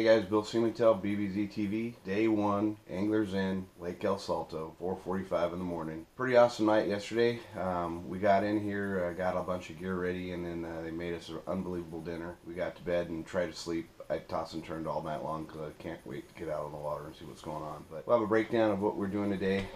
Hey guys, Bill Tell, BBZTV, day one, anglers in Lake El Salto, 4:45 in the morning. Pretty awesome night yesterday. We got in here, got a bunch of gear ready, and then they made us an unbelievable dinner. We got to bed and tried to sleep. I tossed and turned all night long because I can't wait to get out on the water and see what's going on. But we'll have a breakdown of what we're doing today.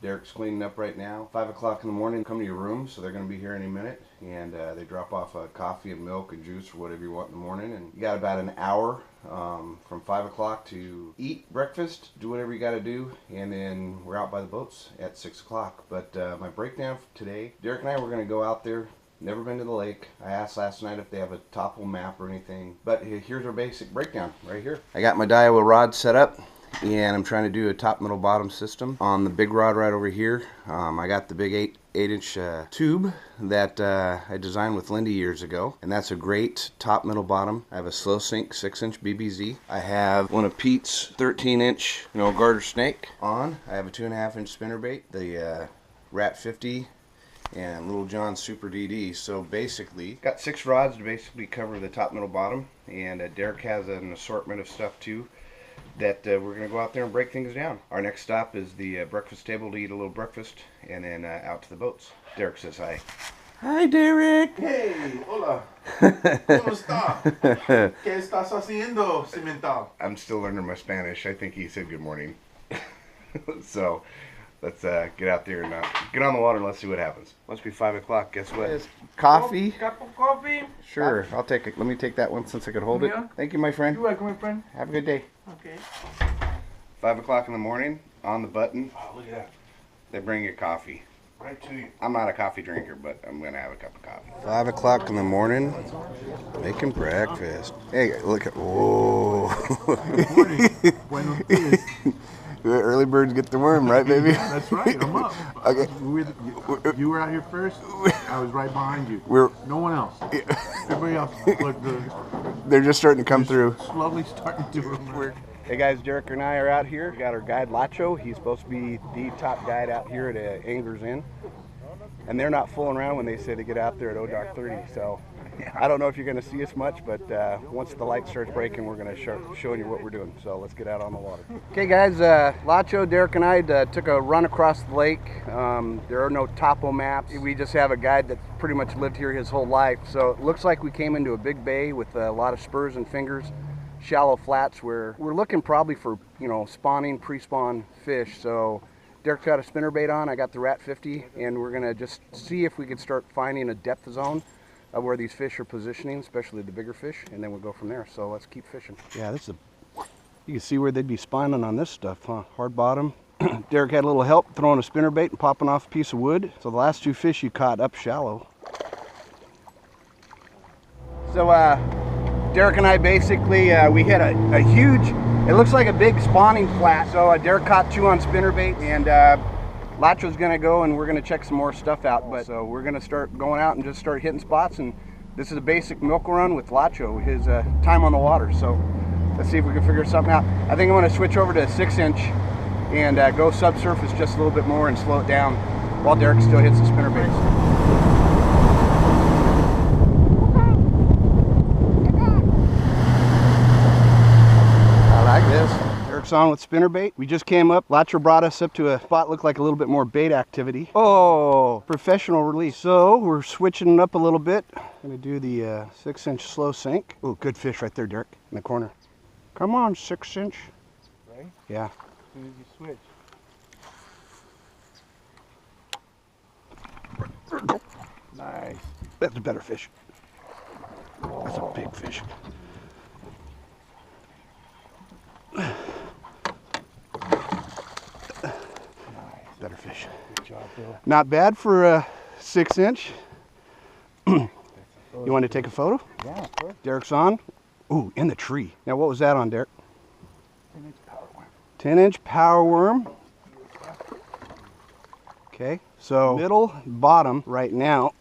Derek's cleaning up right now. 5 o'clock in the morning, come to your room, so they're going to be here any minute. And they drop off coffee and milk and juice or whatever you want in the morning. And you got about an hour from 5 o'clock to eat breakfast, do whatever you got to do, and then we're out by the boats at 6 o'clock. But my breakdown for today, Derek and I were going to go out there. Never been to the lake. I asked last night if they have a topo map or anything. But here's our basic breakdown right here. I got my Daiwa rod set up, and I'm trying to do a top, middle, bottom system on the big rod right over here. I got the big 8-inch tube that I designed with Lindy years ago, and that's a great top, middle, bottom. I have a slow sink 6-inch BBZ. I have one of Pete's 13-inch garter snake on. I have a 2.5-inch spinnerbait, the Rat 50. And Little John Super DD. So basically, got 6 rods to basically cover the top, middle, bottom. And Derek has an assortment of stuff too that we're going to go out there and break things down. Our next stop is the breakfast table to eat a little breakfast, and then out to the boats. Derek says hi. Hi, Derek. Hey, hola. ¿Cómo está? ¿Qué estás haciendo, Cimental? I'm still learning my Spanish. I think he said good morning. So let's get out there and get on the water and let's see what happens. Must be 5 o'clock. Guess what? Coffee. Cup of coffee? Sure. I'll take it. Let me take that one since I could hold it. Thank you, my friend. You're welcome, my friend. Have a good day. Okay. 5 o'clock in the morning, on the button, Oh, look at that. they bring you coffee. Right to you. I'm not a coffee drinker, but I'm going to have a cup of coffee. 5 o'clock in the morning, making breakfast. Hey, look at, whoa. Good morning. Buenos dias. Early birds get the worm, right, baby? That's right, I'm up. Okay. You were out here first. I was right behind you. No one else. Everybody else looked good. They're just starting to come through. Slowly starting to emerge. Hey guys, Derek and I are out here. We got our guide Lacho. He's supposed to be the top guide out here at Anglers Inn. And they're not fooling around when they say they get out there at ODOC 30. So I don't know if you're going to see us much, but once the light starts breaking, we're going to show you what we're doing. So let's get out on the water. Okay guys, Lacho, Derek and I took a run across the lake. There are no topo maps. We just have a guide that's pretty much lived here his whole life. So it looks like we came into a big bay with a lot of spurs and fingers. Shallow flats where we're looking probably for spawning, pre-spawn fish. So Derek's got a spinnerbait on, I got the Rat 50, and we're gonna just see if we could start finding a depth zone of where these fish are positioning, especially the bigger fish, and then we'll go from there. So let's keep fishing. Yeah, this is you can see where they'd be spawning on this stuff, huh? Hard bottom. Derek had a little help throwing a spinnerbait and popping off a piece of wood. So the last 2 fish you caught up shallow. So Derek and I basically, we hit a huge, it looks like a big spawning flat. So Derek caught 2 on spinnerbait, and Lacho's gonna go and we're gonna check some more stuff out. But so we're gonna start going out and just start hitting spots. And this is a basic milk run with Lacho, his time on the water. So let's see if we can figure something out. I think I'm gonna switch over to a 6-inch and go subsurface just a little bit more and slow it down while Derek still hits the spinnerbaits. Derek's on with spinnerbait. We just came up. Lacho brought us up to a spot looked like a little bit more bait activity. Oh, professional release. So we're switching it up a little bit. Gonna do the 6-inch slow sink. Oh, good fish right there, Derek, in the corner. Come on, 6-inch. Right? Yeah. As soon as you switch. Nice. That's a better fish. That's a big fish. Better fish. Good job, Bill. Not bad for a 6-inch. You want to take a photo? Yeah, of course. Derek's on. Ooh, in the tree. Now, what was that on, Derek? 10-inch power worm. 10-inch power worm. Okay, so middle, bottom right now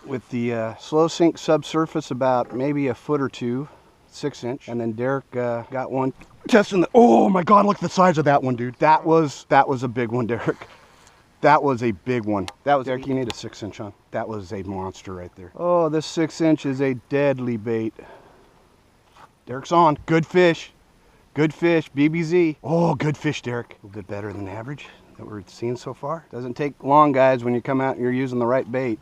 with the slow sink subsurface about maybe a foot or 2, 6-inch, and then Derek got one testing the. Oh my God! Look at the size of that one, dude. That was a big one, Derek. That was a big one. That was Derek. You need a 6-inch on. That was a monster right there. Oh, this 6-inch is a deadly bait. Derek's on. Good fish. Good fish. BBZ. Oh, good fish, Derek. A little bit better than average that we're seeing so far. Doesn't take long, guys, when you come out and you're using the right bait.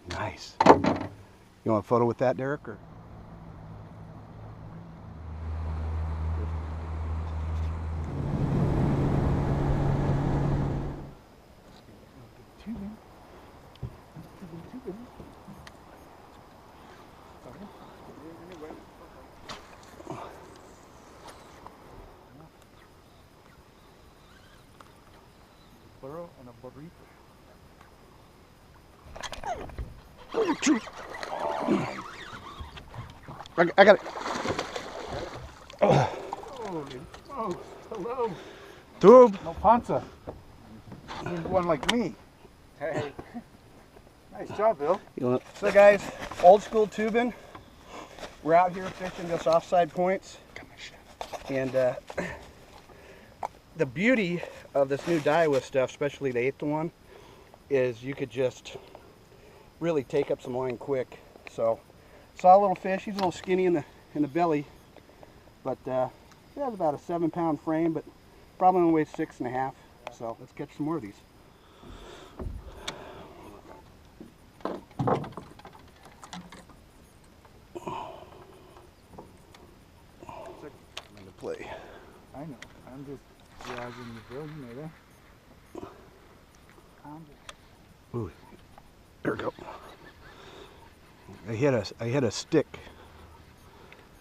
Nice. You want a photo with that, Derek? Or? And a burrito. I got it. Holy smokes. Hello. Tube. No panza. One like me. Hey. Nice job, Bill. So guys, old school tubing. We're out here fishing just offside points. And the beauty of this new Daiwa stuff, especially the 8-to-1, is you could just really take up some line quick. So saw a little fish. He's a little skinny in the belly, but he has about a 7-pound frame, but probably only weighs 6.5. So let's catch some more of these. I'm gonna play. I know. I'm just driving the bill, you know that. Ooh, there we go. I hit a stick.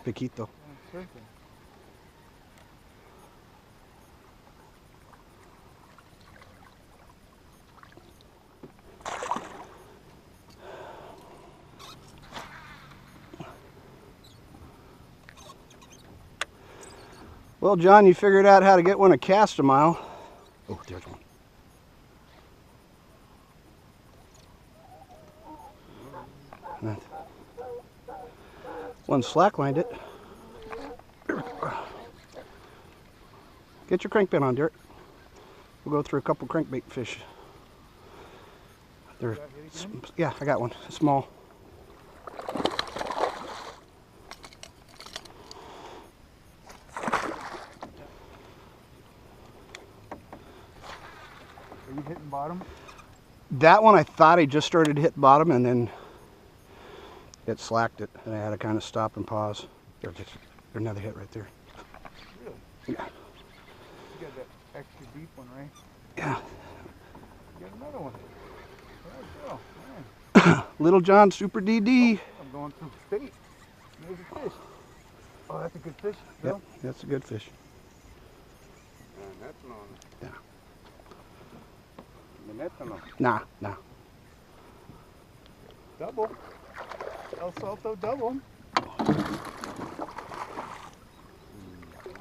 Piquito. Well, John, you figured out how to get one a cast a mile. Oh, there's one. One slacklined it. Get your crankbait on, Derek. We'll go through a couple crankbait fish. They're, yeah, I got one. Small. Are you hitting bottom? That one I thought I just started to hit bottom and then it slacked it and I had to kind of stop and pause. There's another hit right there. Really? Yeah. You got that extra deep one, right? Yeah. You got another one. There you go, man. Little John Super DD. I'm going through state. There's a fish. Oh, that's a good fish, Bill. Yep, that's a good fish. That's not. Yeah. No. Nah, nah. Double. El Salto double.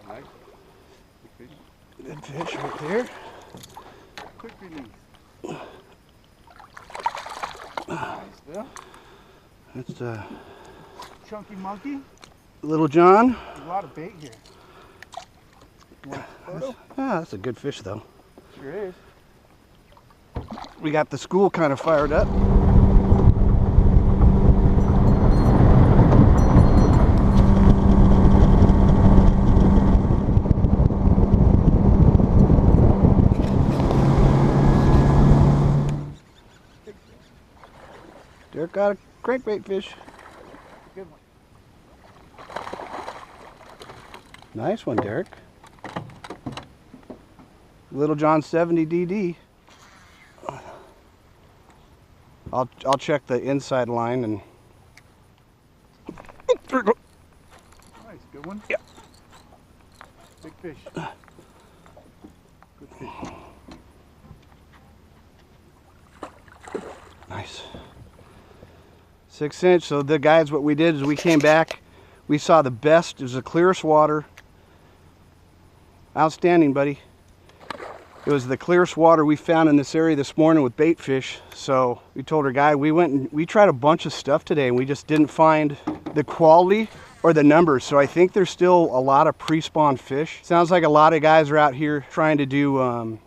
Nice. Good fish. Good fish right there. Quick release. Nice, Bill. That's Chunky monkey. Little John. There's a lot of bait here. You want a photo? That's a good fish though. Sure is. We got the school kind of fired up. Derek got a crankbait fish. Good one. Nice one, Derek. Little John 70 DD. I'll check the inside line and. Oh, there we go. Nice, good one. Yeah. Big fish. Good fish. Nice. 6-inch. So the guys, what we did is we came back. We saw the best. It was the clearest water. Outstanding, buddy. It was the clearest water we found in this area this morning with bait fish. So we told our guy, we went and we tried a bunch of stuff today and we just didn't find the quality or the numbers. So I think there's still a lot of pre-spawn fish. Sounds like a lot of guys are out here trying to do,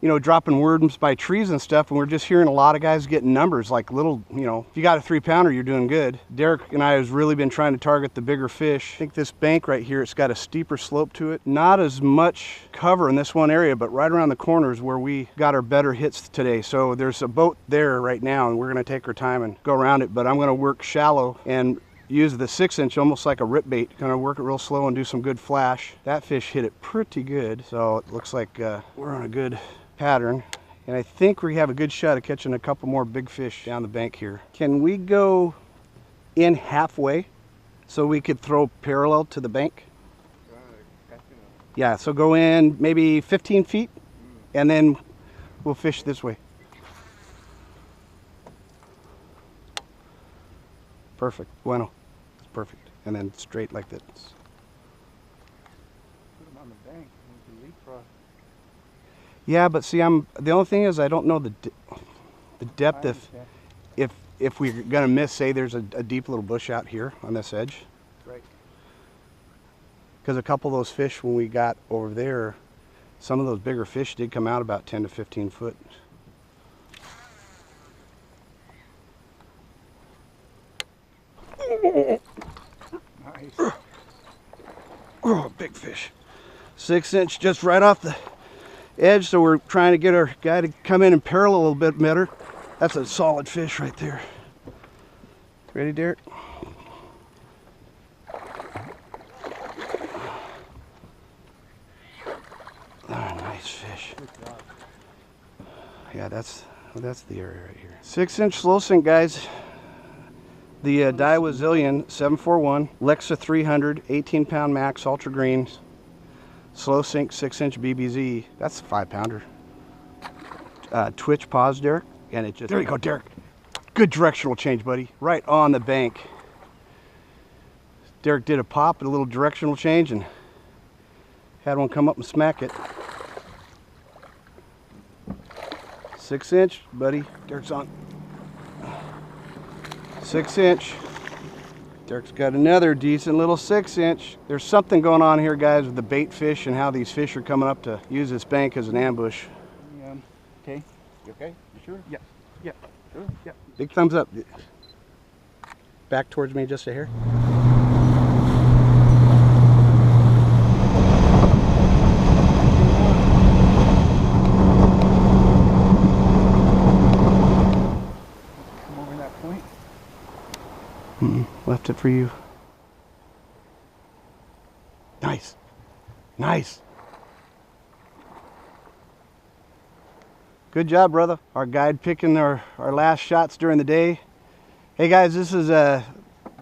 you know, dropping worms by trees and stuff. And we're just hearing a lot of guys getting numbers like little, you know, if you got a 3-pounder, you're doing good. Derek and I has really been trying to target the bigger fish. I think this bank right here, it's got a steeper slope to it. Not as much cover in this one area, but right around the corners where we got our better hits today. So there's a boat there right now and we're gonna take our time and go around it, but I'm gonna work shallow and use the 6-inch almost like a rip bait. Gonna work it real slow and do some good flash. That fish hit it pretty good, so it looks like we're on a good pattern. And I think we have a good shot at catching a couple more big fish down the bank here. Can we go in halfway so we could throw parallel to the bank? Yeah, so go in maybe 15 feet and then we'll fish this way. Perfect. Bueno. It's perfect. And then straight like this. Put them on the bank and we can leapfrog. Yeah, but see, the only thing is I don't know the depth if we're gonna miss. Say there's a deep little bush out here on this edge. Right. Because a couple of those fish when we got over there, some of those bigger fish did come out about 10 to 15 foot. Nice. Oh, big fish. 6-inch just right off the edge, so we're trying to get our guy to come in and parallel a little bit better. That's a solid fish right there. Ready, Derek? Oh, nice fish. Yeah, that's the area right here. 6-inch slow sink, guys. The Daiwa Zillion 741, Lexa 300, 18-pound max, ultra green, slow sink 6-inch BBZ. That's a 5-pounder. Twitch pause, Derek, and it just, there you go, Derek. Good directional change, buddy. Right on the bank. Derek did a pop and a little directional change and had one come up and smack it. 6-inch, buddy. Derek's on. 6-inch. Derek's got another decent little 6-inch. There's something going on here, guys, with the bait fish and how these fish are coming up to use this bank as an ambush. Okay. You okay? You sure? Yeah. Yeah. Sure? Yeah. Big thumbs up. Back towards me just a hair. Come over that point. Left it for you. Nice. Nice. Good job, brother. Our guide picking our last shots during the day. Hey guys, this is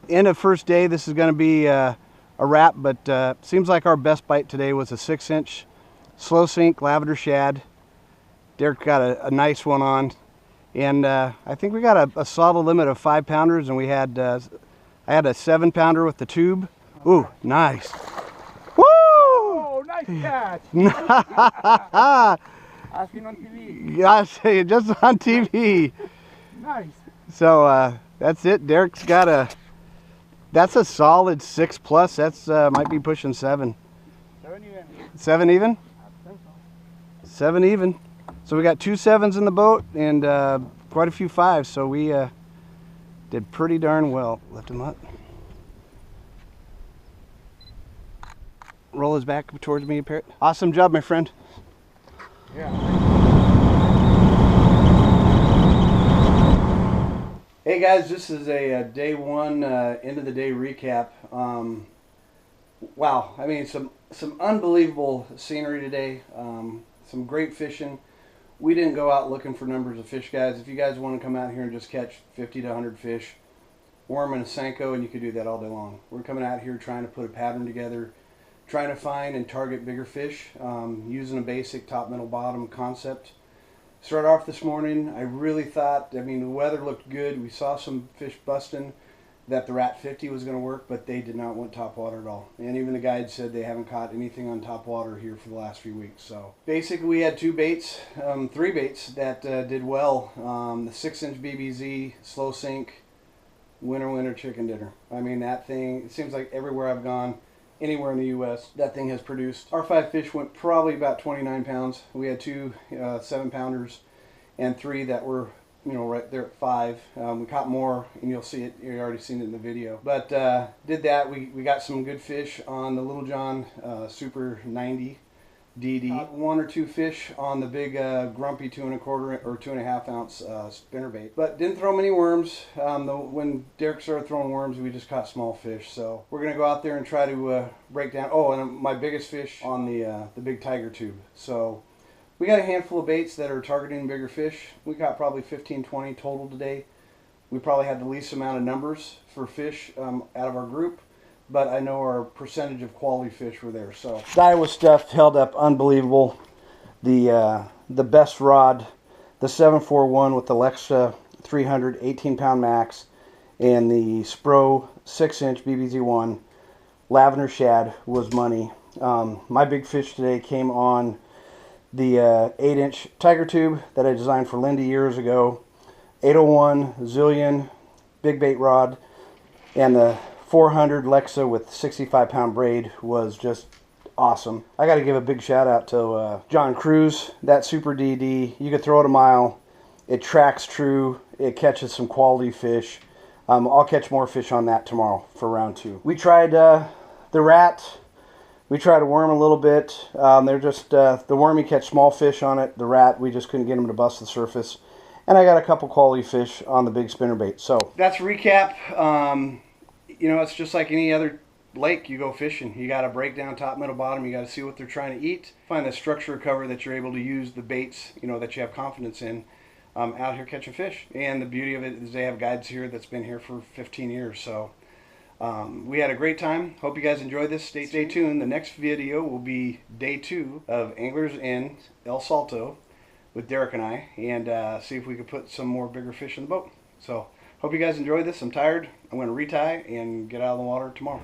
end of first day. This is going to be a wrap, but seems like our best bite today was a 6-inch slow sink lavender shad. Derek got a nice one on, and I think we got a solid limit of 5-pounders, and we had I had a 7-pounder with the tube. Ooh, nice. Woo! Oh, nice catch. I've seen on TV. Yeah, I say just on TV. Nice. So that's it. Derek's got that's a solid 6+. That's might be pushing 7. 7 even. 7 even? I think so. 7 even. So we got 2 7s in the boat and quite a few 5s. So we did pretty darn well. Lift him up. Roll his back towards me, Parrot. Awesome job, my friend. Yeah. Hey guys, this is a day one end of the day recap. Wow, I mean some unbelievable scenery today. Some great fishing. We didn't go out looking for numbers of fish, guys. If you guys want to come out here and just catch 50 to 100 fish, worm and a Senko, and you could do that all day long. We're coming out here trying to put a pattern together, trying to find and target bigger fish, using a basic top, middle, bottom concept. Start off this morning, I really thought, I mean, the weather looked good. We saw some fish busting, that the Rat 50 was going to work, but they did not want top water at all. And even the guide said they haven't caught anything on top water here for the last few weeks. So basically we had 3 baits that did well. The 6-inch BBZ slow sink winter chicken dinner. I mean, that thing, it seems like everywhere I've gone, anywhere in the U.S., that thing has produced. Our 5 fish went probably about 29 pounds. We had 2 7-pounders and 3 that were, you know, right there at 5. We caught more, and you'll see it. You've already seen it in the video. But did that. We got some good fish on the Little John Super 90 DD. 1 or 2 fish on the big grumpy 2 1/4 or 2.5 ounce spinnerbait. But didn't throw many worms. When Derek started throwing worms, we just caught small fish. So we're gonna go out there and try to break down. Oh, and my biggest fish on the big tiger tube. So we got a handful of baits that are targeting bigger fish. We caught probably 15, 20 total today. We probably had the least amount of numbers for fish out of our group, but I know our percentage of quality fish were there. So Daiwa stuff held up unbelievable. The best rod, the 741 with the Lexa 300 18-pound max, and the Spro 6-inch BBZ1 lavender shad was money. My big fish today came on the 8-inch tiger tube that I designed for Lindy years ago, 801 Zillion big bait rod, and the 400 Lexa with 65-pound braid was just awesome. I got to give a big shout out to John Cruz. That Super DD, you could throw it a mile, it tracks true, it catches some quality fish. I'll catch more fish on that tomorrow for round 2. We tried the rat. We tried a worm a little bit. They're just, the worm, you catch small fish on it. The rat, we just couldn't get them to bust the surface. And I got a couple quality fish on the big spinnerbait. So that's a recap. You know, it's just like any other lake you go fishing. You got to break down top, middle, bottom. You got to see what they're trying to eat. Find the structure of cover that you're able to use the baits, you know, that you have confidence in. Out here catching fish. And the beauty of it is they have guides here that's been here for 15 years. So we had a great time. Hope you guys enjoyed this. Stay tuned. The next video will be day 2 of Anglers in El Salto with Derek and I, and see if we could put some more bigger fish in the boat. So hope you guys enjoyed this. I'm tired. I'm going to retie and get out of the water tomorrow.